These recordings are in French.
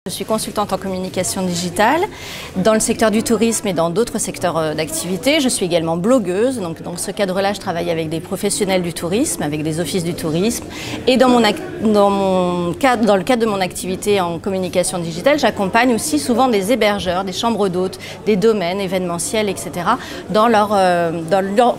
Je suis consultante en communication digitale dans le secteur du tourisme et dans d'autres secteurs d'activité. Je suis également blogueuse, donc dans ce cadre-là, je travaille avec des professionnels du tourisme, avec des offices du tourisme. Et dans le cadre de mon activité en communication digitale, j'accompagne aussi souvent des hébergeurs, des chambres d'hôtes, des domaines événementiels, etc. dans leur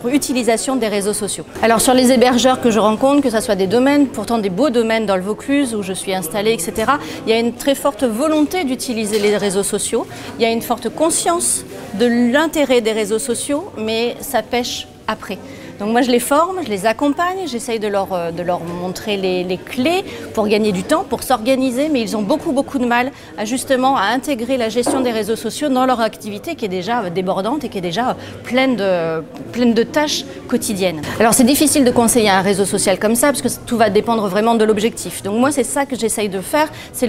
utilisation des réseaux sociaux. Alors sur les hébergeurs que je rencontre, que ce soit des domaines, pourtant des beaux domaines dans le Vaucluse où je suis installée, etc., il y a une très forte volonté d'utiliser les réseaux sociaux. Il y a une forte conscience de l'intérêt des réseaux sociaux, mais ça pêche après. Donc moi je les forme, je les accompagne, j'essaye de leur montrer les clés pour gagner du temps, pour s'organiser, mais ils ont beaucoup de mal à intégrer la gestion des réseaux sociaux dans leur activité qui est déjà débordante et qui est déjà pleine de tâches quotidiennes. Alors c'est difficile de conseiller un réseau social comme ça parce que tout va dépendre vraiment de l'objectif. Donc moi c'est ça que j'essaye de faire, c'est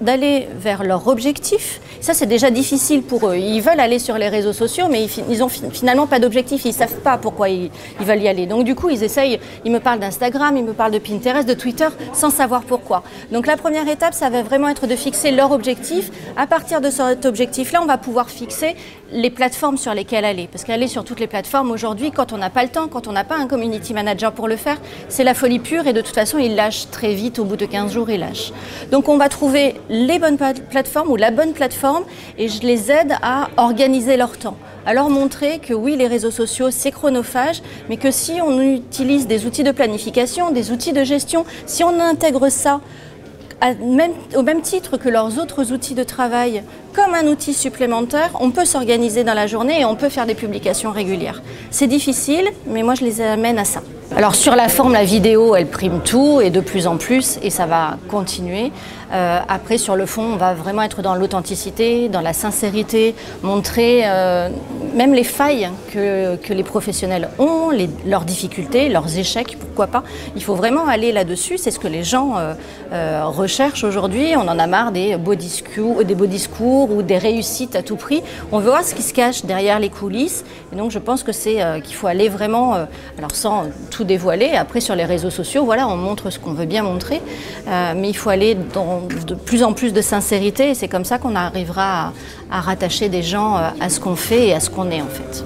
d'aller vers leur objectif. Ça c'est déjà difficile pour eux. Ils veulent aller sur les réseaux sociaux mais ils n'ont finalement pas d'objectif, ils ne savent pas pourquoi ils veulent y aller. Donc du coup ils me parlent d'Instagram, ils me parlent de Pinterest, de Twitter sans savoir pourquoi. Donc la première étape ça va vraiment être de fixer leur objectif. À partir de cet objectif là on va pouvoir fixer les plateformes sur lesquelles aller. Parce qu'aller sur toutes les plateformes aujourd'hui, quand on n'a pas le temps, quand on n'a pas un community manager pour le faire, c'est la folie pure et de toute façon ils lâchent très vite, au bout de 15 jours ils lâchent. Donc on va trouver les bonnes plateformes ou la bonne plateforme et je les aide à organiser leur temps. À leur montrer que oui, les réseaux sociaux, c'est chronophage, mais que si on utilise des outils de planification, des outils de gestion, si on intègre ça au même titre que leurs autres outils de travail, comme un outil supplémentaire, on peut s'organiser dans la journée et on peut faire des publications régulières. C'est difficile, mais moi je les amène à ça. Alors sur la forme, la vidéo, elle prime tout et de plus en plus, et ça va continuer. Après, sur le fond, on va vraiment être dans l'authenticité, dans la sincérité, montrer même les failles que les professionnels ont, leurs difficultés, leurs échecs, pourquoi pas. Il faut vraiment aller là-dessus, c'est ce que les gens recherchent aujourd'hui. On en a marre des beaux discours ou des réussites à tout prix. On veut voir ce qui se cache derrière les coulisses. Et donc je pense que qu'il faut aller vraiment, alors sans tout dévoiler, après sur les réseaux sociaux, voilà, on montre ce qu'on veut bien montrer, mais il faut aller dans de plus en plus de sincérité et c'est comme ça qu'on arrivera à rattacher des gens à ce qu'on fait et à ce qu'on est en fait.